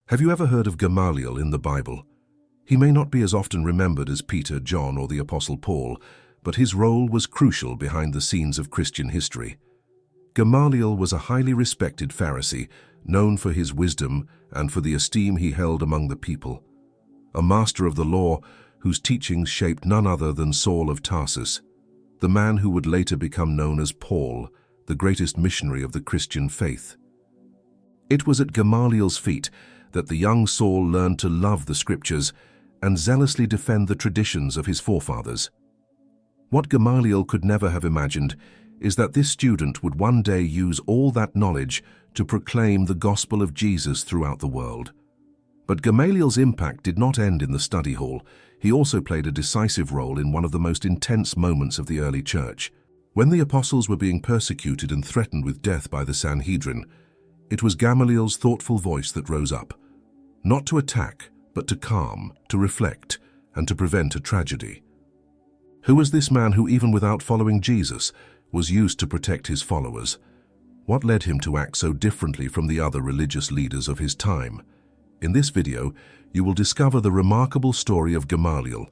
Have you ever heard of Gamaliel in the Bible? He may not be as often remembered as Peter, John, or the Apostle Paul, but his role was crucial behind the scenes of Christian history. Gamaliel was a highly respected Pharisee, known for his wisdom and for the esteem he held among the people. A master of the law whose teachings shaped none other than Saul of Tarsus, the man who would later become known as Paul, the greatest missionary of the Christian faith. It was at Gamaliel's feet that the young Saul learned to love the scriptures and zealously defend the traditions of his forefathers. What Gamaliel could never have imagined is that this student would one day use all that knowledge to proclaim the gospel of Jesus throughout the world. But Gamaliel's impact did not end in the study hall. He also played a decisive role in one of the most intense moments of the early church. When the apostles were being persecuted and threatened with death by the Sanhedrin, it was Gamaliel's thoughtful voice that rose up, not to attack, but to calm, to reflect, and to prevent a tragedy. Who was this man who, even without following Jesus, was used to protect his followers? What led him to act so differently from the other religious leaders of his time? In this video, you will discover the remarkable story of Gamaliel,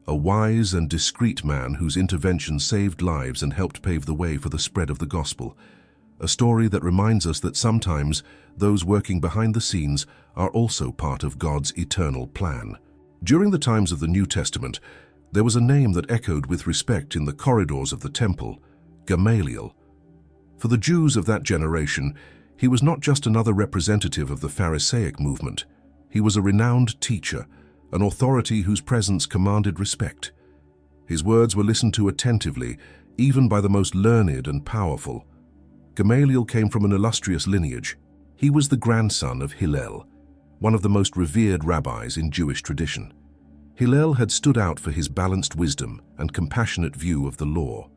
a wise and discreet man whose intervention saved lives and helped pave the way for the spread of the gospel. A story that reminds us that sometimes those working behind the scenes are also part of God's eternal plan. During the times of the New Testament, there was a name that echoed with respect in the corridors of the temple: Gamaliel. For the Jews of that generation, he was not just another representative of the Pharisaic movement. He was a renowned teacher, an authority whose presence commanded respect. His words were listened to attentively, even by the most learned and powerful. Gamaliel came from an illustrious lineage. He was the grandson of Hillel, one of the most revered rabbis in Jewish tradition. Hillel had stood out for his balanced wisdom and compassionate view of the law.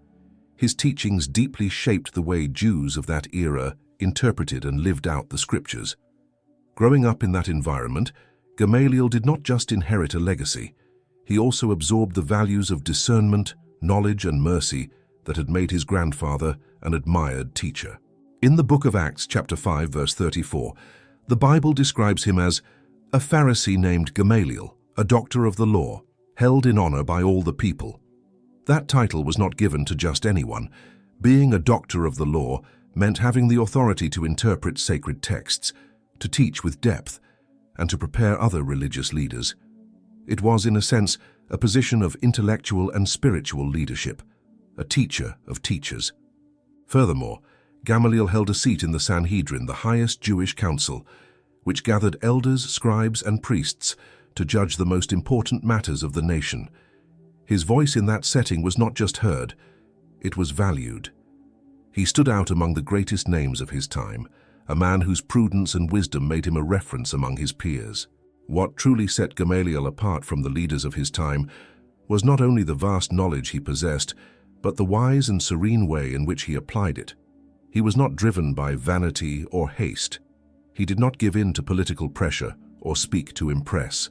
His teachings deeply shaped the way Jews of that era interpreted and lived out the scriptures. Growing up in that environment, Gamaliel did not just inherit a legacy. He also absorbed the values of discernment, knowledge, and mercy that had made his grandfather an admired teacher. In the book of Acts, chapter 5, verse 34, the Bible describes him as a Pharisee named Gamaliel, a doctor of the law, held in honor by all the people. That title was not given to just anyone. Being a doctor of the law meant having the authority to interpret sacred texts, to teach with depth, and to prepare other religious leaders. It was, in a sense, a position of intellectual and spiritual leadership, a teacher of teachers. Furthermore, Gamaliel held a seat in the Sanhedrin, the highest Jewish council, which gathered elders, scribes, and priests to judge the most important matters of the nation. His voice in that setting was not just heard, it was valued. He stood out among the greatest names of his time, a man whose prudence and wisdom made him a reference among his peers. What truly set Gamaliel apart from the leaders of his time was not only the vast knowledge he possessed, but the wise and serene way in which he applied it. He was not driven by vanity or haste. He did not give in to political pressure or speak to impress.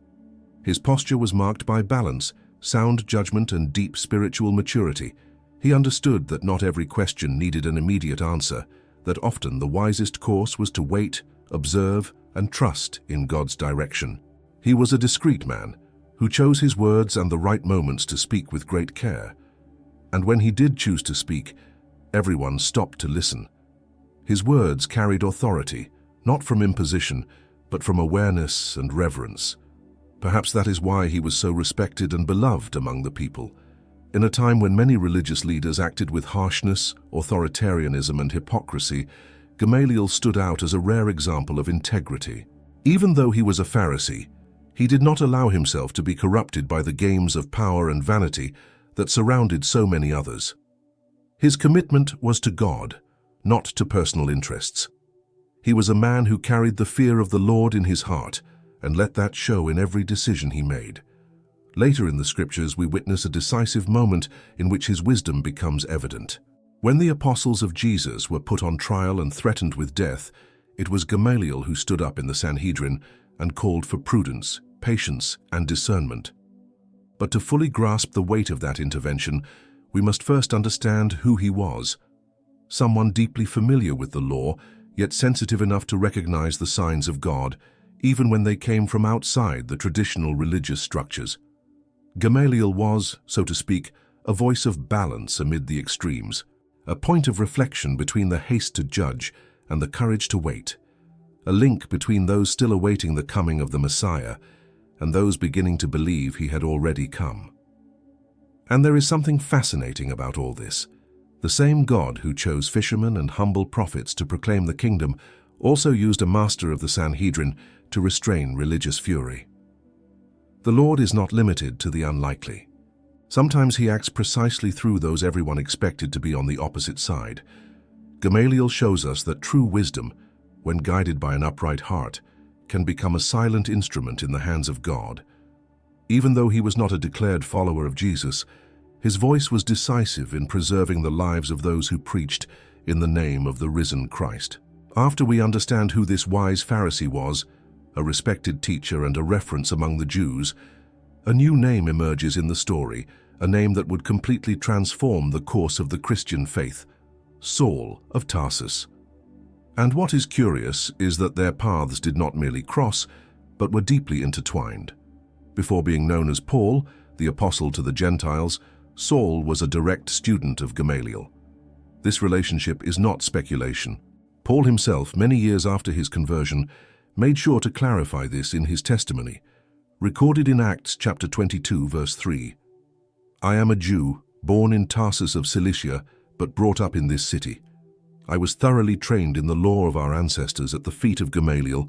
His posture was marked by balance, sound judgment, and deep spiritual maturity. He understood that not every question needed an immediate answer, that often the wisest course was to wait, observe, and trust in God's direction. He was a discreet man who chose his words and the right moments to speak with great care. And when he did choose to speak, everyone stopped to listen. His words carried authority, not from imposition, but from awareness and reverence. Perhaps that is why he was so respected and beloved among the people. In a time when many religious leaders acted with harshness, authoritarianism, and hypocrisy, Gamaliel stood out as a rare example of integrity. Even though he was a Pharisee, he did not allow himself to be corrupted by the games of power and vanity that surrounded so many others. His commitment was to God, not to personal interests. He was a man who carried the fear of the Lord in his heart and let that show in every decision he made. Later in the scriptures, we witness a decisive moment in which his wisdom becomes evident. When the apostles of Jesus were put on trial and threatened with death, it was Gamaliel who stood up in the Sanhedrin and called for prudence, patience, and discernment. But to fully grasp the weight of that intervention, we must first understand who he was. Someone deeply familiar with the law, yet sensitive enough to recognize the signs of God, even when they came from outside the traditional religious structures. Gamaliel was, so to speak, a voice of balance amid the extremes, a point of reflection between the haste to judge and the courage to wait, a link between those still awaiting the coming of the Messiah and those beginning to believe he had already come. And there is something fascinating about all this. The same God who chose fishermen and humble prophets to proclaim the kingdom also used a master of the Sanhedrin to restrain religious fury. The Lord is not limited to the unlikely. Sometimes he acts precisely through those everyone expected to be on the opposite side. Gamaliel shows us that true wisdom, when guided by an upright heart, can become a silent instrument in the hands of God. Even though he was not a declared follower of Jesus, his voice was decisive in preserving the lives of those who preached in the name of the risen Christ. After we understand who this wise Pharisee was, a respected teacher and a reference among the Jews, a new name emerges in the story, a name that would completely transform the course of the Christian faith: Saul of Tarsus. And what is curious is that their paths did not merely cross, but were deeply intertwined. Before being known as Paul, the apostle to the Gentiles, Saul was a direct student of Gamaliel. This relationship is not speculation. Paul himself, many years after his conversion, made sure to clarify this in his testimony, recorded in Acts chapter 22, verse 3. "I am a Jew, born in Tarsus of Cilicia, but brought up in this city. I was thoroughly trained in the law of our ancestors at the feet of Gamaliel,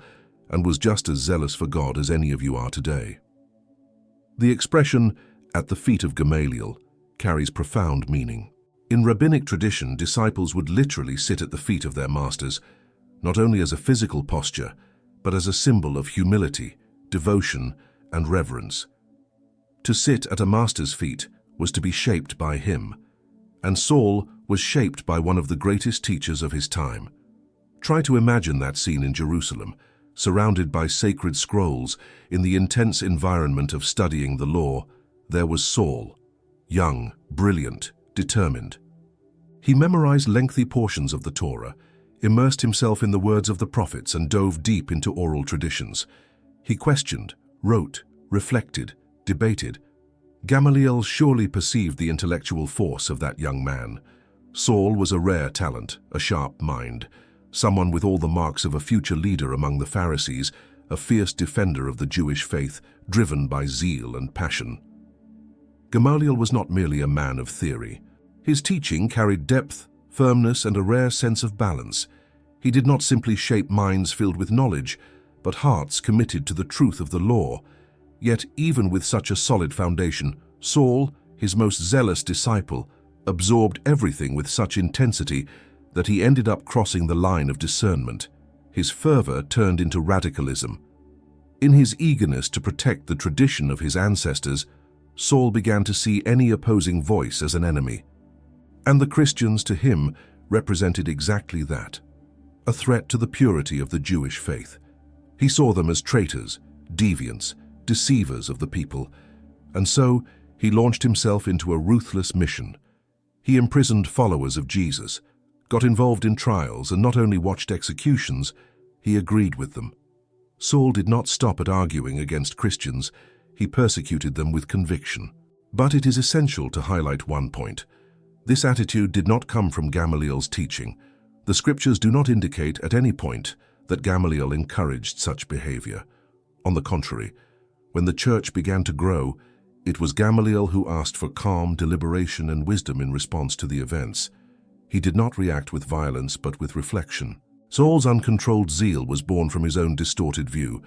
and was just as zealous for God as any of you are today." The expression, "at the feet of Gamaliel," carries profound meaning. In rabbinic tradition, disciples would literally sit at the feet of their masters, not only as a physical posture, but as a symbol of humility, devotion, and reverence. To sit at a master's feet was to be shaped by him, and Saul was shaped by one of the greatest teachers of his time. Try to imagine that scene in Jerusalem, surrounded by sacred scrolls, in the intense environment of studying the law. There was Saul, young, brilliant, determined. He memorized lengthy portions of the Torah, immersed himself in the words of the prophets, and dove deep into oral traditions. He questioned, wrote, reflected, debated. Gamaliel surely perceived the intellectual force of that young man. Saul was a rare talent, a sharp mind, someone with all the marks of a future leader among the Pharisees, a fierce defender of the Jewish faith, driven by zeal and passion. Gamaliel was not merely a man of theory. His teaching carried depth, firmness, and a rare sense of balance. He did not simply shape minds filled with knowledge, but hearts committed to the truth of the law. Yet even with such a solid foundation, Saul, his most zealous disciple, absorbed everything with such intensity that he ended up crossing the line of discernment. His fervor turned into radicalism. In his eagerness to protect the tradition of his ancestors, Saul began to see any opposing voice as an enemy. And the Christians to him represented exactly that, a threat to the purity of the Jewish faith. He saw them as traitors, deviants, deceivers of the people, and so he launched himself into a ruthless mission. He imprisoned followers of Jesus, got involved in trials, and not only watched executions, he agreed with them. Saul did not stop at arguing against Christians. He persecuted them with conviction. But it is essential to highlight one point. This attitude did not come from Gamaliel's teaching. The scriptures do not indicate at any point that Gamaliel encouraged such behavior. On the contrary, when the church began to grow, it was Gamaliel who asked for calm deliberation and wisdom in response to the events. He did not react with violence, but with reflection. Saul's uncontrolled zeal was born from his own distorted view,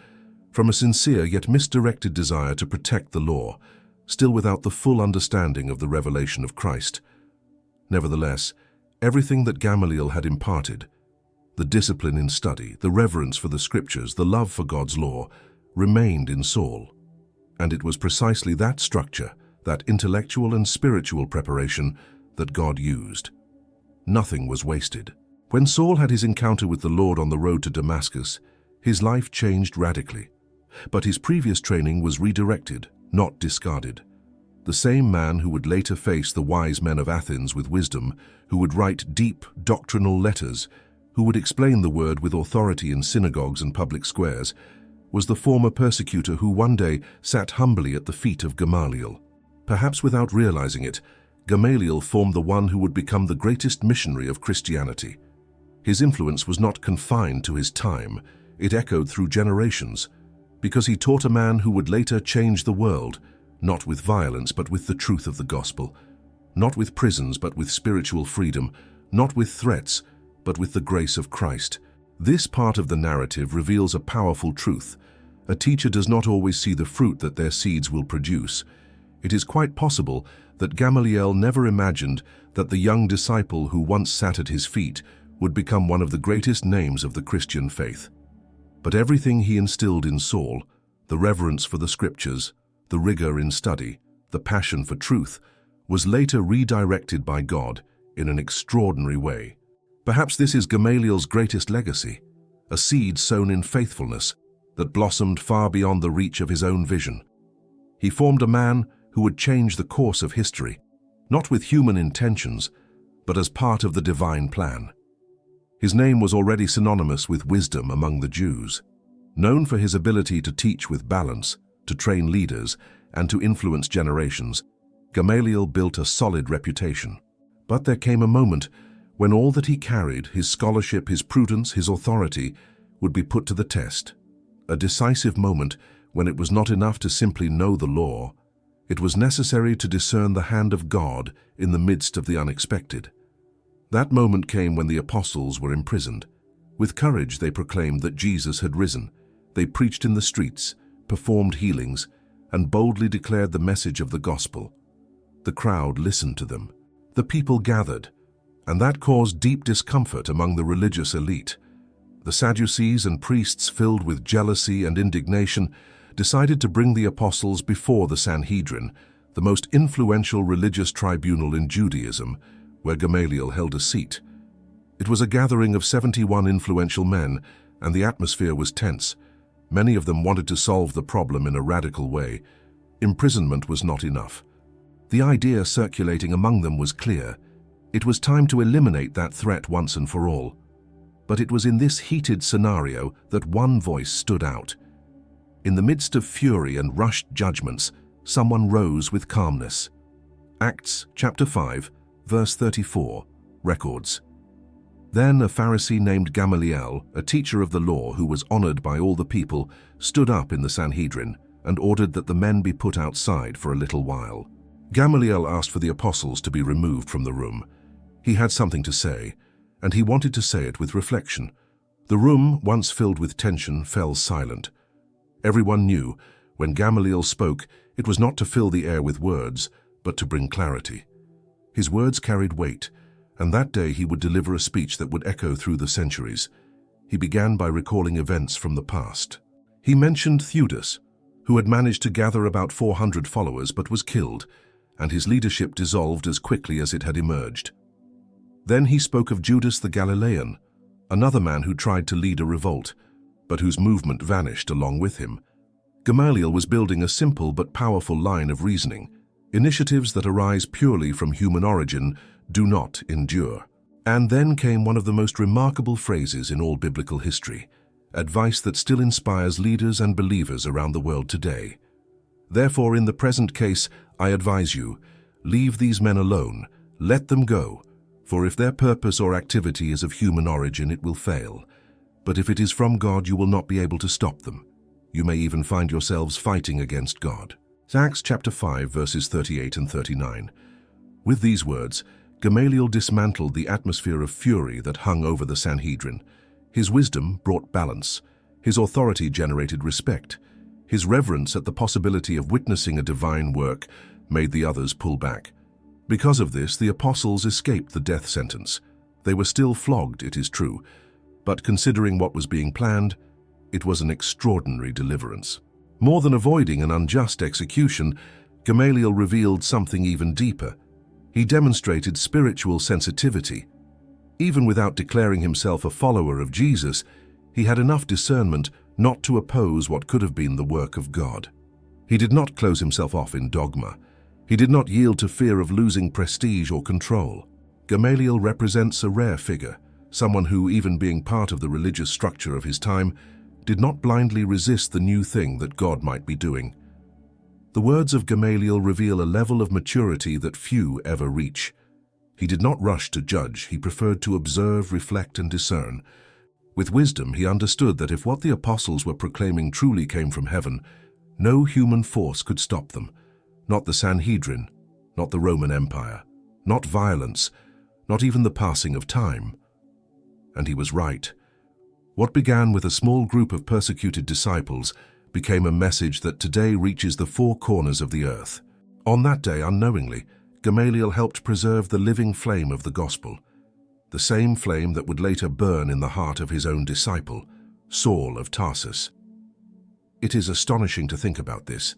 from a sincere yet misdirected desire to protect the law, still without the full understanding of the revelation of Christ. Nevertheless, everything that Gamaliel had imparted, the discipline in study, the reverence for the scriptures, the love for God's law, remained in Saul. And it was precisely that structure, that intellectual and spiritual preparation, that God used. Nothing was wasted. When Saul had his encounter with the Lord on the road to Damascus, his life changed radically. But his previous training was redirected, not discarded. The same man who would later face the wise men of Athens with wisdom, who would write deep doctrinal letters, who would explain the word with authority in synagogues and public squares, was the former persecutor who one day sat humbly at the feet of Gamaliel. Perhaps without realizing it, Gamaliel formed the one who would become the greatest missionary of Christianity. His influence was not confined to his time, it echoed through generations, because he taught a man who would later change the world, not with violence but with the truth of the gospel, not with prisons but with spiritual freedom, not with threats but with the grace of Christ. This part of the narrative reveals a powerful truth. A teacher does not always see the fruit that their seeds will produce. It is quite possible that Gamaliel never imagined that the young disciple who once sat at his feet would become one of the greatest names of the Christian faith. But everything he instilled in Saul, the reverence for the scriptures, the rigor in study, the passion for truth, was later redirected by God in an extraordinary way. Perhaps this is Gamaliel's greatest legacy, a seed sown in faithfulness that blossomed far beyond the reach of his own vision. He formed a man who would change the course of history, not with human intentions, but as part of the divine plan. His name was already synonymous with wisdom among the Jews. Known for his ability to teach with balance, to train leaders, and to influence generations, Gamaliel built a solid reputation. But there came a moment when all that he carried, his scholarship, his prudence, his authority, would be put to the test. A decisive moment when it was not enough to simply know the law. It was necessary to discern the hand of God in the midst of the unexpected. That moment came when the apostles were imprisoned. With courage they proclaimed that Jesus had risen. They preached in the streets, performed healings, and boldly declared the message of the gospel. The crowd listened to them. The people gathered, and that caused deep discomfort among the religious elite. The Sadducees and priests, filled with jealousy and indignation, decided to bring the apostles before the Sanhedrin, the most influential religious tribunal in Judaism, where Gamaliel held a seat. It was a gathering of 71 influential men, and the atmosphere was tense. Many of them wanted to solve the problem in a radical way. Imprisonment was not enough. The idea circulating among them was clear. It was time to eliminate that threat once and for all. But it was in this heated scenario that one voice stood out. In the midst of fury and rushed judgments, someone rose with calmness. Acts chapter 5, verse 34, records. Then a Pharisee named Gamaliel, a teacher of the law who was honored by all the people, stood up in the Sanhedrin and ordered that the men be put outside for a little while. Gamaliel asked for the apostles to be removed from the room. He had something to say, and he wanted to say it with reflection. The room, once filled with tension, fell silent. Everyone knew, when Gamaliel spoke, it was not to fill the air with words, but to bring clarity. His words carried weight, and that day he would deliver a speech that would echo through the centuries. He began by recalling events from the past. He mentioned Theudas, who had managed to gather about 400 followers but was killed, and his leadership dissolved as quickly as it had emerged. Then he spoke of Judas the Galilean, another man who tried to lead a revolt, but whose movement vanished along with him. Gamaliel was building a simple but powerful line of reasoning. Initiatives that arise purely from human origin do not endure. And then came one of the most remarkable phrases in all biblical history, advice that still inspires leaders and believers around the world today. Therefore, in the present case, I advise you, leave these men alone, let them go, for if their purpose or activity is of human origin, it will fail. But if it is from God, you will not be able to stop them. You may even find yourselves fighting against God. Acts chapter 5, verses 38 and 39. With these words, Gamaliel dismantled the atmosphere of fury that hung over the Sanhedrin. His wisdom brought balance. His authority generated respect. His reverence at the possibility of witnessing a divine work made the others pull back. Because of this, the apostles escaped the death sentence. They were still flogged, it is true, but considering what was being planned, it was an extraordinary deliverance. More than avoiding an unjust execution, Gamaliel revealed something even deeper. He demonstrated spiritual sensitivity. Even without declaring himself a follower of Jesus, he had enough discernment not to oppose what could have been the work of God. He did not close himself off in dogma. He did not yield to fear of losing prestige or control. Gamaliel represents a rare figure, someone who, even being part of the religious structure of his time, did not blindly resist the new thing that God might be doing. The words of Gamaliel reveal a level of maturity that few ever reach. He did not rush to judge, he preferred to observe, reflect, and discern. With wisdom, he understood that if what the apostles were proclaiming truly came from heaven, no human force could stop them. Not the Sanhedrin, not the Roman Empire, not violence, not even the passing of time. And he was right. What began with a small group of persecuted disciples became a message that today reaches the four corners of the earth. On that day, unknowingly, Gamaliel helped preserve the living flame of the gospel, the same flame that would later burn in the heart of his own disciple, Saul of Tarsus. It is astonishing to think about this.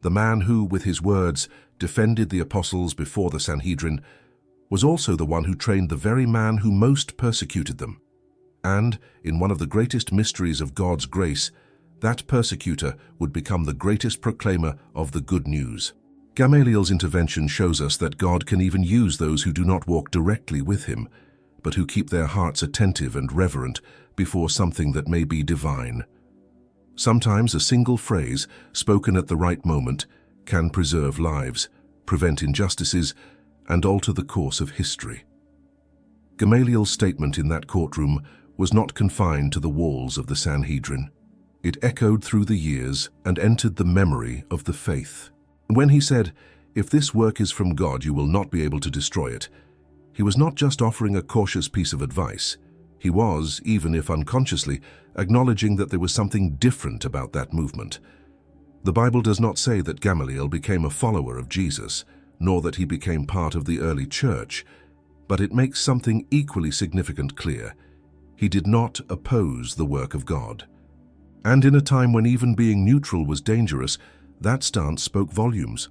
The man who, with his words, defended the apostles before the Sanhedrin, was also the one who trained the very man who most persecuted them. And, in one of the greatest mysteries of God's grace, that persecutor would become the greatest proclaimer of the good news. Gamaliel's intervention shows us that God can even use those who do not walk directly with him, but who keep their hearts attentive and reverent before something that may be divine. Sometimes a single phrase, spoken at the right moment, can preserve lives, prevent injustices, and alter the course of history. Gamaliel's statement in that courtroom was not confined to the walls of the Sanhedrin. It echoed through the years and entered the memory of the faith. When he said, "If this work is from God, you will not be able to destroy it," he was not just offering a cautious piece of advice. He was, even if unconsciously, acknowledging that there was something different about that movement. The Bible does not say that Gamaliel became a follower of Jesus, nor that he became part of the early church, but it makes something equally significant clear. He did not oppose the work of God. And in a time when even being neutral was dangerous, that stance spoke volumes.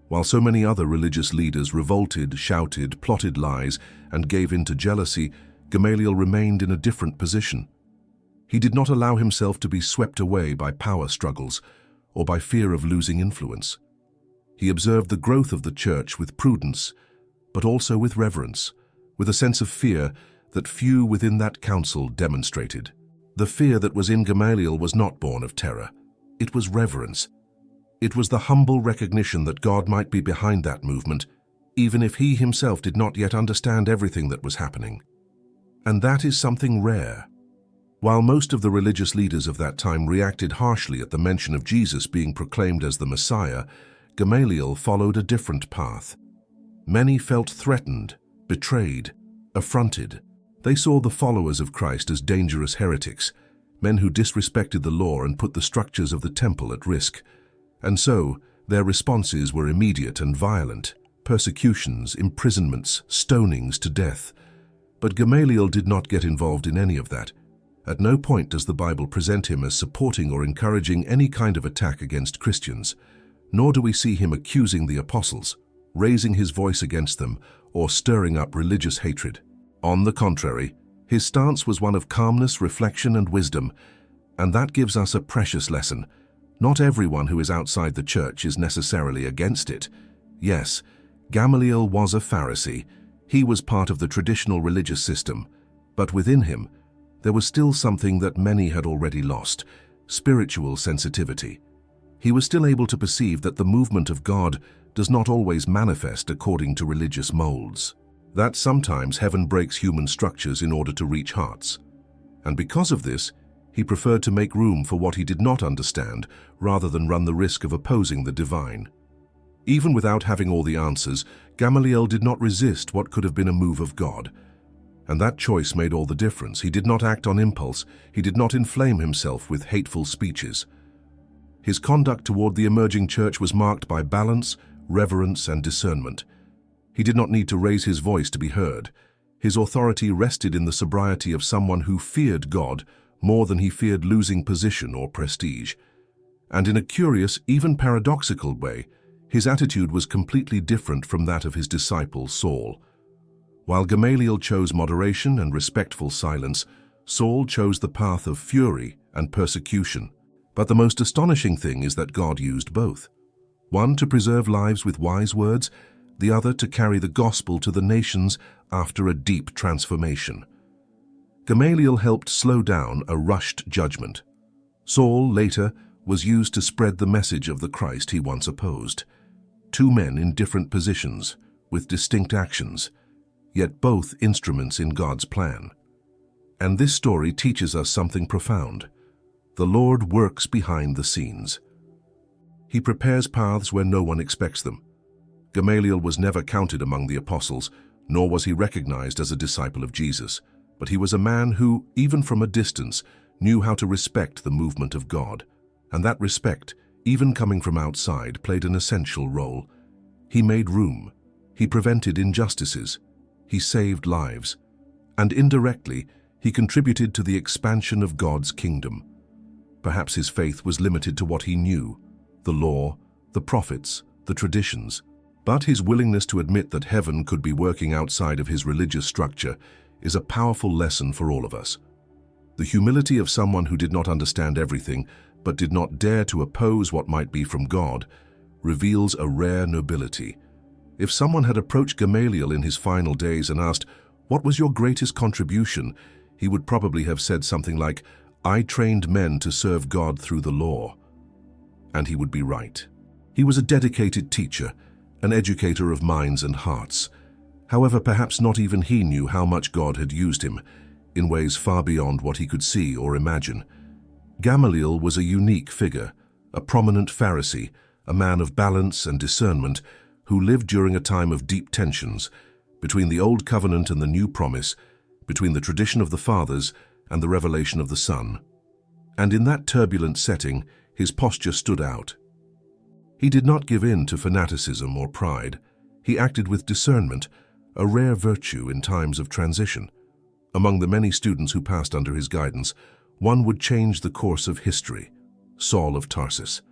While so many other religious leaders revolted, shouted, plotted lies, and gave in to jealousy, Gamaliel remained in a different position. He did not allow himself to be swept away by power struggles or by fear of losing influence. He observed the growth of the church with prudence, but also with reverence, with a sense of fear that few within that council demonstrated. The fear that was in Gamaliel was not born of terror. It was reverence. It was the humble recognition that God might be behind that movement, even if he himself did not yet understand everything that was happening. And that is something rare. While most of the religious leaders of that time reacted harshly at the mention of Jesus being proclaimed as the Messiah, Gamaliel followed a different path. Many felt threatened, betrayed, affronted. They saw the followers of Christ as dangerous heretics, men who disrespected the law and put the structures of the temple at risk. And so, their responses were immediate and violent: persecutions, imprisonments, stonings to death. But Gamaliel did not get involved in any of that. At no point does the Bible present him as supporting or encouraging any kind of attack against Christians, nor do we see him accusing the apostles, raising his voice against them, or stirring up religious hatred. On the contrary, his stance was one of calmness, reflection, and wisdom, and that gives us a precious lesson. Not everyone who is outside the church is necessarily against it. Yes, Gamaliel was a Pharisee. He was part of the traditional religious system, but within him, there was still something that many had already lost: spiritual sensitivity. He was still able to perceive that the movement of God does not always manifest according to religious molds. That sometimes heaven breaks human structures in order to reach hearts. And because of this, he preferred to make room for what he did not understand rather than run the risk of opposing the divine. Even without having all the answers, Gamaliel did not resist what could have been a move of God. And that choice made all the difference. He did not act on impulse. He did not inflame himself with hateful speeches. His conduct toward the emerging church was marked by balance, reverence, and discernment. He did not need to raise his voice to be heard. His authority rested in the sobriety of someone who feared God more than he feared losing position or prestige. And in a curious, even paradoxical way, his attitude was completely different from that of his disciple Saul. While Gamaliel chose moderation and respectful silence, Saul chose the path of fury and persecution. But the most astonishing thing is that God used both. One to preserve lives with wise words, the other to carry the gospel to the nations after a deep transformation. Gamaliel helped slow down a rushed judgment. Saul, later, was used to spread the message of the Christ he once opposed. Two men in different positions, with distinct actions, yet both instruments in God's plan. And this story teaches us something profound. The Lord works behind the scenes. He prepares paths where no one expects them. Gamaliel was never counted among the apostles, nor was he recognized as a disciple of Jesus, but he was a man who, even from a distance, knew how to respect the movement of God. And that respect, even coming from outside, played an essential role. He made room. He prevented injustices. He saved lives. And indirectly, he contributed to the expansion of God's kingdom. Perhaps his faith was limited to what he knew, the law, the prophets, the traditions. But his willingness to admit that heaven could be working outside of his religious structure is a powerful lesson for all of us. The humility of someone who did not understand everything, but did not dare to oppose what might be from God, reveals a rare nobility. If someone had approached Gamaliel in his final days and asked, "What was your greatest contribution?" he would probably have said something like, "I trained men to serve God through the law." And he would be right. He was a dedicated teacher, an educator of minds and hearts. However, perhaps not even he knew how much God had used him, in ways far beyond what he could see or imagine. Gamaliel was a unique figure, a prominent Pharisee, a man of balance and discernment, who lived during a time of deep tensions, between the Old Covenant and the New Promise, between the tradition of the fathers and the revelation of the Son. And in that turbulent setting, his posture stood out. He did not give in to fanaticism or pride. He acted with discernment, a rare virtue in times of transition. Among the many students who passed under his guidance, one would change the course of history, Saul of Tarsus.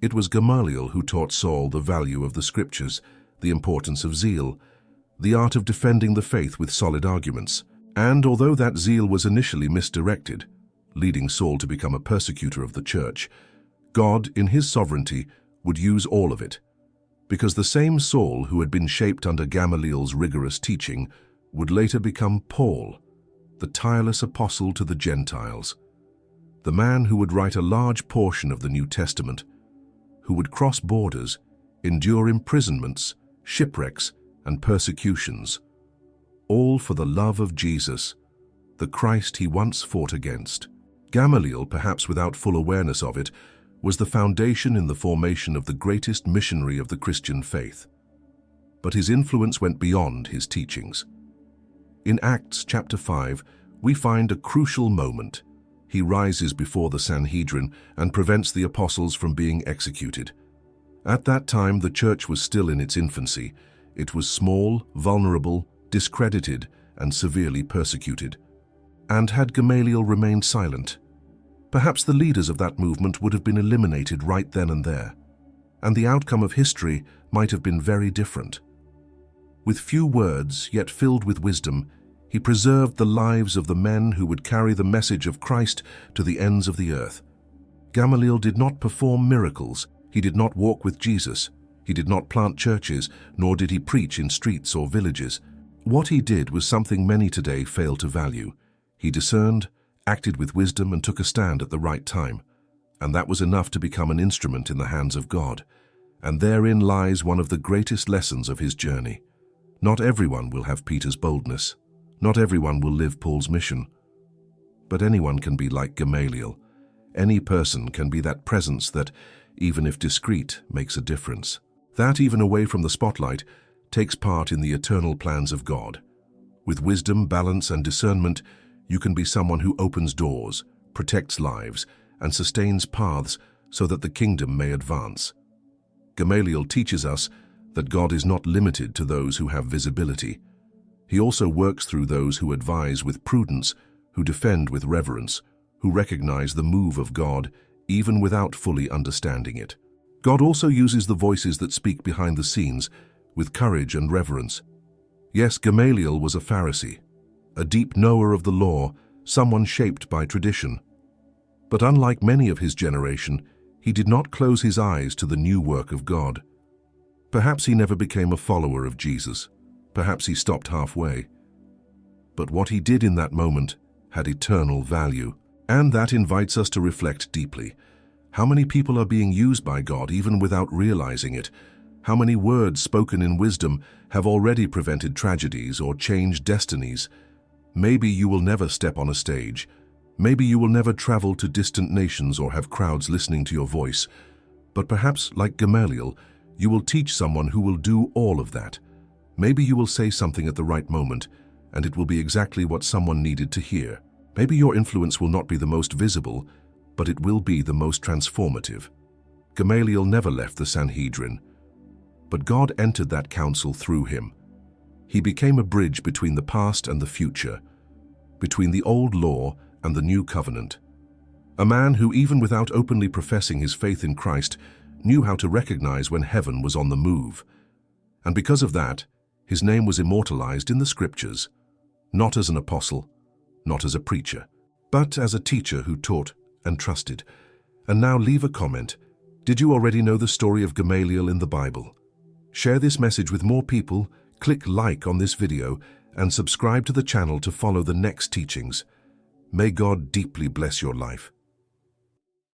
It was Gamaliel who taught Saul the value of the Scriptures, the importance of zeal, the art of defending the faith with solid arguments. And although that zeal was initially misdirected, leading Saul to become a persecutor of the church, God, in his sovereignty, would use all of it, because the same Saul who had been shaped under Gamaliel's rigorous teaching would later become Paul, the tireless apostle to the Gentiles, the man who would write a large portion of the New Testament, who would cross borders, endure imprisonments, shipwrecks, and persecutions, all for the love of Jesus, the Christ he once fought against. Gamaliel, perhaps without full awareness of it, was the foundation in the formation of the greatest missionary of the Christian faith. But his influence went beyond his teachings. In Acts chapter 5, we find a crucial moment. He rises before the Sanhedrin and prevents the apostles from being executed. At that time, the church was still in its infancy. It was small, vulnerable, discredited, and severely persecuted. And had Gamaliel remained silent, perhaps the leaders of that movement would have been eliminated right then and there, and the outcome of history might have been very different. With few words, yet filled with wisdom, he preserved the lives of the men who would carry the message of Christ to the ends of the earth. Gamaliel did not perform miracles. He did not walk with Jesus. He did not plant churches, nor did he preach in streets or villages. What he did was something many today fail to value. He discerned, acted with wisdom, and took a stand at the right time. And that was enough to become an instrument in the hands of God. And therein lies one of the greatest lessons of his journey. Not everyone will have Peter's boldness. Not everyone will live Paul's mission. But anyone can be like Gamaliel. Any person can be that presence that, even if discreet, makes a difference. That, even away from the spotlight, takes part in the eternal plans of God. With wisdom, balance, and discernment, you can be someone who opens doors, protects lives, and sustains paths so that the kingdom may advance. Gamaliel teaches us that God is not limited to those who have visibility. He also works through those who advise with prudence, who defend with reverence, who recognize the move of God even without fully understanding it. God also uses the voices that speak behind the scenes with courage and reverence. Yes, Gamaliel was a Pharisee, a deep knower of the law, someone shaped by tradition. But unlike many of his generation, he did not close his eyes to the new work of God. Perhaps he never became a follower of Jesus. Perhaps he stopped halfway. But what he did in that moment had eternal value. And that invites us to reflect deeply. How many people are being used by God even without realizing it? How many words spoken in wisdom have already prevented tragedies or changed destinies? Maybe you will never step on a stage. Maybe you will never travel to distant nations or have crowds listening to your voice. But perhaps, like Gamaliel, you will teach someone who will do all of that. Maybe you will say something at the right moment, and it will be exactly what someone needed to hear. Maybe your influence will not be the most visible, but it will be the most transformative. Gamaliel never left the Sanhedrin, but God entered that council through him. He became a bridge between the past and the future, between the old law and the new covenant. A man who, even without openly professing his faith in Christ, knew how to recognize when heaven was on the move. And because of that, his name was immortalized in the scriptures, not as an apostle, not as a preacher, but as a teacher who taught and trusted. And now leave a comment. Did you already know the story of Gamaliel in the Bible? Share this message with more people, click like on this video, and subscribe to the channel to follow the next teachings. May God deeply bless your life.